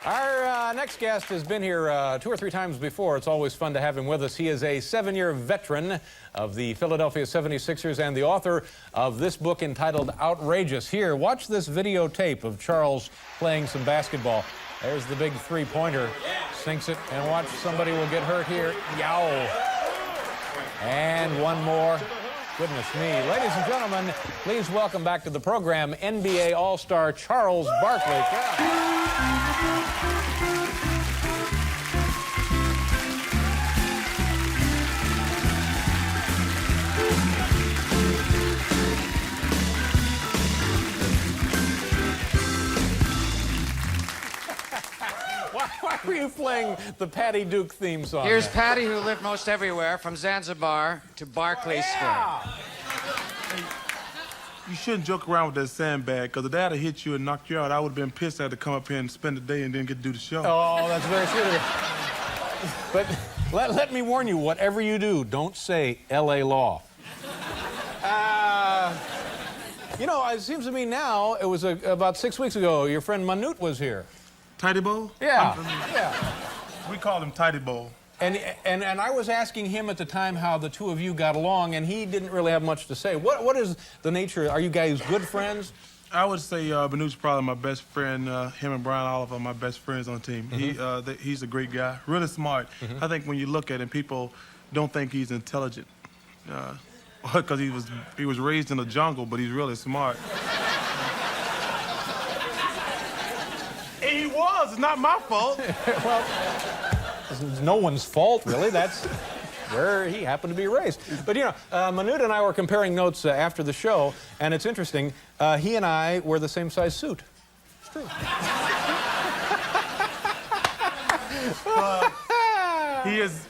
Our next guest has been here 2 or 3 times before. It's always fun to have him with us. He is a 7-year veteran of the Philadelphia 76ers and the author of this book entitled Outrageous. Here, watch this videotape of Charles playing some basketball. There's the big three-pointer. Sinks it, and watch, somebody will get hurt here. Yow. And one more. Goodness me. Ladies and gentlemen, please welcome back to the program NBA All-Star Charles Barkley. Yeah. Why were you playing the Patty Duke theme song? Here's Patty, who lived most everywhere, from Zanzibar to Barkley Square. You shouldn't joke around with that sandbag, because if that had hit you and knocked you out, I would have been pissed I had to come up here and spend the day and then get to do the show. Oh, that's very true. But let me warn you, whatever you do, don't say L.A. Law. You know, it seems to me now, it was about 6 weeks ago, your friend Manute was here. Tidy Bowl? Yeah, yeah. We call him Tidy Bowl. And I was asking him at the time how the two of you got along, and he didn't really have much to say. What is the nature? Are you guys good friends? I would say Manute's probably my best friend. Him and Brian Oliver are my best friends on the team. Mm-hmm. He's a great guy, really smart. Mm-hmm. I think when you look at him, people don't think he's intelligent. Because he was raised in the jungle, but he's really smart. He was. It's not my fault. Well, it's no one's fault, really. That's where he happened to be raised. But, you know, Manute and I were comparing notes after the show, and it's interesting. He and I wear the same size suit. It's true.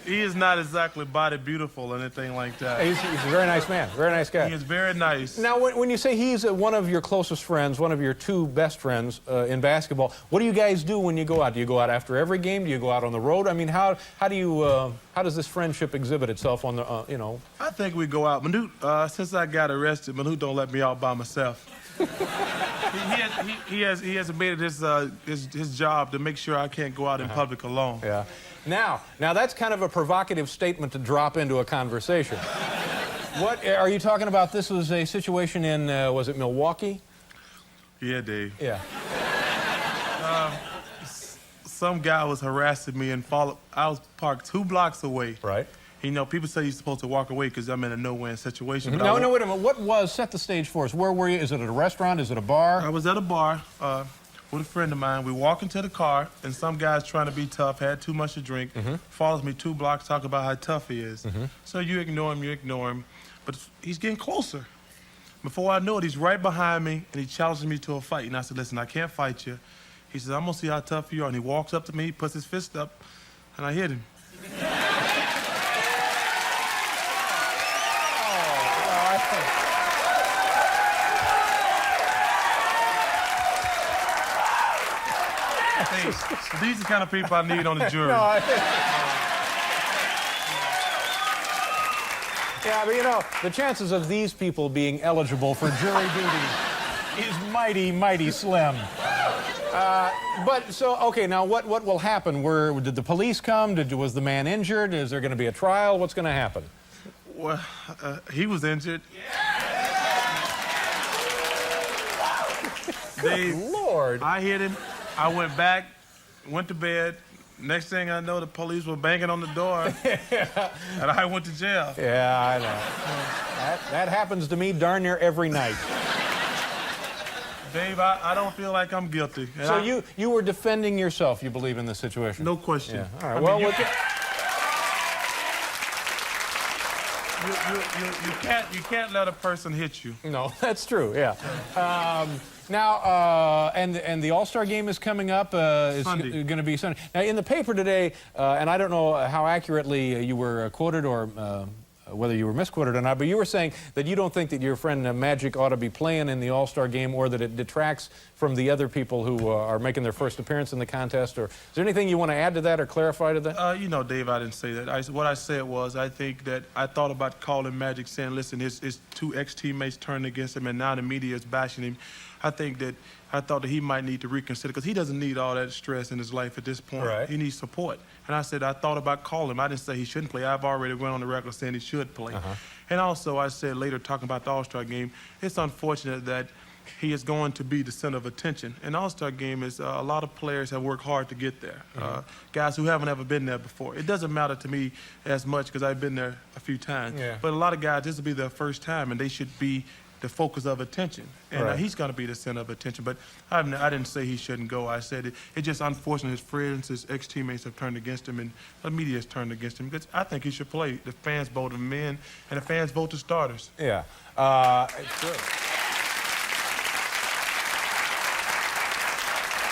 He is not exactly body beautiful or anything like that. He's a very nice man, very nice guy. He is very nice. Now, when you say he's one of your closest friends, one of your 2 best friends in basketball, what do you guys do when you go out? Do you go out after every game? Do you go out on the road? I mean, how does this friendship exhibit itself on the, you know? I think we go out. Manute, since I got arrested, Manute don't let me out by myself. he has made it his job to make sure I can't go out in public alone. Yeah. Now that's kind of a provocative statement to drop into a conversation. What are you talking about? This was a situation in was it Milwaukee? Yeah, Dave. Yeah. Some guy was harassing me and I was parked 2 blocks away. Right. You know, people say you're supposed to walk away because I'm in a no-win situation. Mm-hmm. No, wait a minute. Set the stage for us. Where were you? Is it at a restaurant? Is it a bar? I was at a bar with a friend of mine. We walk into the car, and some guy's trying to be tough, had too much to drink, follows me 2 blocks, talk about how tough he is. So you ignore him, but he's getting closer. Before I know it, he's right behind me, and he challenges me to a fight. And I said, listen, I can't fight you. He says, I'm going to see how tough you are. And he walks up to me, puts his fist up, and I hit him. These are the kind of people I need on the jury. Yeah, but you know, the chances of these people being eligible for jury duty is mighty, mighty slim. But so, okay, now what will happen? Did the police come? Was the man injured? Is there going to be a trial? What's going to happen? Well, he was injured. Good Lord. I hit him. I went back, went to bed. Next thing I know, the police were banging on the door, and I went to jail. Yeah, I know. That happens to me darn near every night. Dave, I don't feel like I'm guilty. And so you were defending yourself, you believe, in this situation? No question. Yeah. All right. You can't let a person hit you. No, that's true. Yeah. And the All-Star game is coming up. It's going to be Sunday. Now, in the paper today, and I don't know how accurately you were quoted or whether you were misquoted or not, but you were saying that you don't think that your friend Magic ought to be playing in the All-Star game, or that it detracts from the other people who are making their first appearance in the contest. Or is there anything you want to add to that or clarify to that? You know, Dave, I didn't say that. What I said was, I think that I thought about calling Magic, saying, listen, his 2 ex-teammates turned against him, and now the media is bashing him. I thought that he might need to reconsider because he doesn't need all that stress in his life at this point. Right. He needs support. And I said I thought about calling him. I didn't say he shouldn't play. I've already went on the record saying he should play. And also I said later talking about the All-Star game, it's unfortunate that he is going to be the center of attention. An All-Star game is a lot of players have worked hard to get there. Guys who haven't ever been there before. It doesn't matter to me as much because I've been there a few times. Yeah. But a lot of guys, this will be their first time, and they should be the focus of attention. And he's going to be the center of attention. But I didn't say he shouldn't go. I said it's just unfortunate his friends, his ex-teammates have turned against him, and the media has turned against him. Because I think he should play. The fans vote him in, and the fans vote the starters. Yeah. It's good.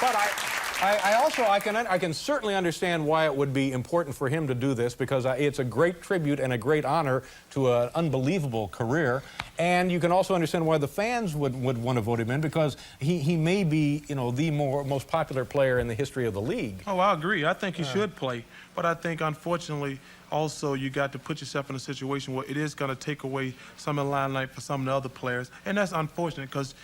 But I can certainly understand why it would be important for him to do this because it's a great tribute and a great honor to an unbelievable career. And you can also understand why the fans would want to vote him in because he may be, you know, the most popular player in the history of the league. Oh, I agree. I think he should play. But I think, unfortunately, also you got to put yourself in a situation where it is going to take away some of the limelight for some of the other players. And that's unfortunate because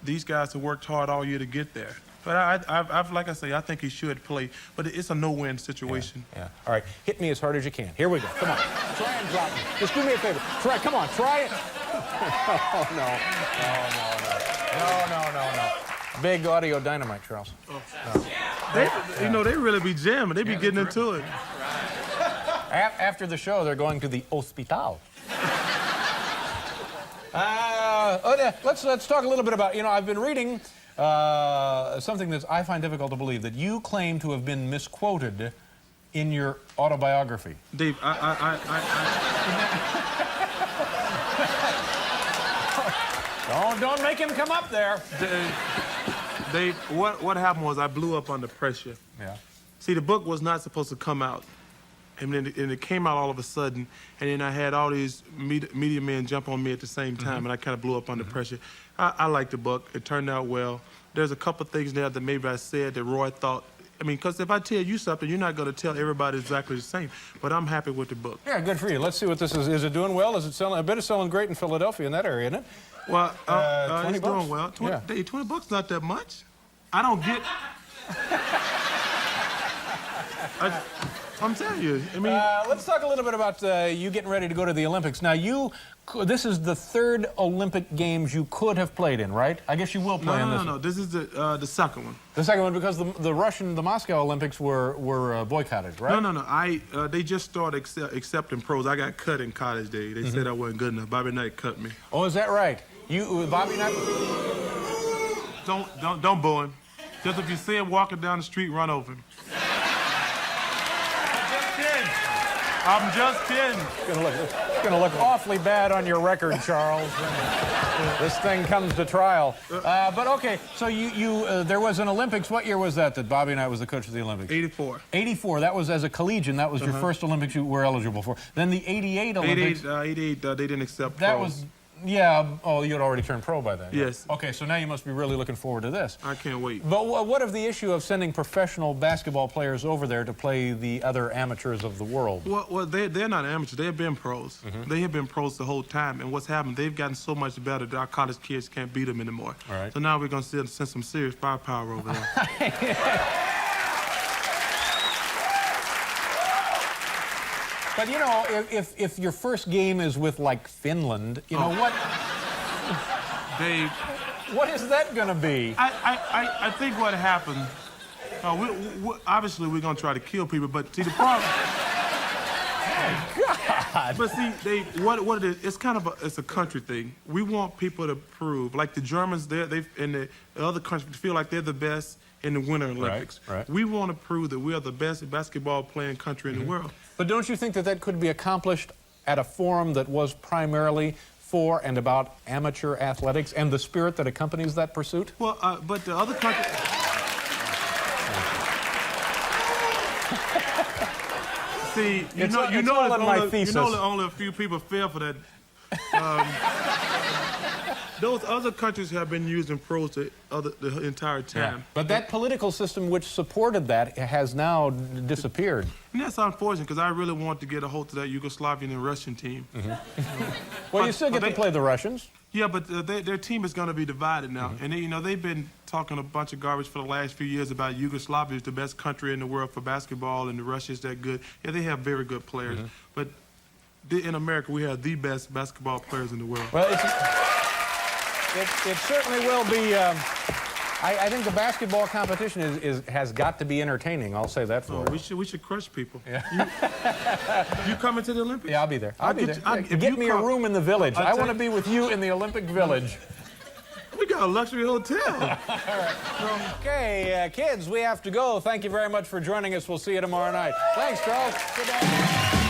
these guys have worked hard all year to get there. But like I say, I think he should play. But it's a no-win situation. Yeah. All right. Hit me as hard as you can. Here we go. Come on. Try and drop me. Just do me a favor. Try. Come on. Try it. Oh, no. Big audio dynamite, Charles. Oh. No. You know, they really be jamming. They be getting into it. After the show, they're going to the hospital. Let's talk a little bit about, you know, I've been reading something that I find difficult to believe, that you claim to have been misquoted in your autobiography. Dave, Don't make him come up there. Dave, what happened was I blew up under pressure. Yeah. See, the book was not supposed to come out. And then it came out all of a sudden, and then I had all these media men jump on me at the same time, and I kind of blew up under pressure. I liked the book. It turned out well. There's a couple things there that maybe I said that Roy thought, I mean, because if I tell you something, you're not going to tell everybody exactly the same. But I'm happy with the book. Yeah, good for you. Let's see what this is. Is it doing well? Is it selling? I bet it's selling great in Philadelphia, in that area, isn't it? Well, $20 it's doing well. Yeah. Dave, $20 not that much. I don't get... I'm telling you, I mean... let's talk a little bit about you getting ready to go to the Olympics. Now, this is the third Olympic Games you could have played in, right? I guess you will play in this. No. This is the second one. The second one, because the Moscow Olympics were boycotted, right? No. They just started accepting pros. I got cut in college days. They said I wasn't good enough. Bobby Knight cut me. Oh, is that right? Bobby Knight... Don't boo him. Just if you see him walking down the street, run over him. I'm just kidding. It's gonna look awfully bad on your record, Charles. This thing comes to trial. But okay, so there was an Olympics. What year was that Bobby Knight was the coach of the Olympics? 84. 84. That was as a collegian. That was your first Olympics you were eligible for. Then the 88 Olympics. 88. They didn't accept That pros. was. Yeah, oh, you had already turned pro by then. Yes. Okay, so now you must be really looking forward to this. I can't wait. But what of the issue of sending professional basketball players over there to play the other amateurs of the world? Well, they're not amateurs. They have been pros. They have been pros the whole time. And what's happened, they've gotten so much better that our college kids can't beat them anymore. All right. So now we're going to send some serious firepower over there. But, you know, if your first game is with, like, Finland, you know, Dave, what is that going to be? I think what happened, obviously we're going to try to kill people, but see the problem... God. But see, Dave, what it is, it's kind of it's a country thing. We want people to prove, like the Germans, and the other countries feel like they're the best in the Winter Olympics. Right. We want to prove that we are the best basketball playing country in the world. But don't you think that could be accomplished at a forum that was primarily for and about amateur athletics and the spirit that accompanies that pursuit? Well, but the other countries... See, you know only a few people fell for that. Those other countries have been using pros the entire time. Yeah. But that political system which supported that has now disappeared. And that's unfortunate because I really want to get a hold of that Yugoslavian and Russian team. Well, you still get to play the Russians. Yeah, but their team is going to be divided now. And they, they've been talking a bunch of garbage for the last few years about Yugoslavia is the best country in the world for basketball and the Russia's that good. Yeah, they have very good players. But in America, we have the best basketball players in the world. Well, it certainly will be. I think the basketball competition has got to be entertaining. I'll say that for it. We should crush people. Yeah. You coming to the Olympics? Yeah, I'll be there. I'll be there. If Get you me a room in the village. I want to be with you in the Olympic Village. We got a luxury hotel. All right. Okay, kids, we have to go. Thank you very much for joining us. We'll see you tomorrow night. Thanks, Charles. Good night.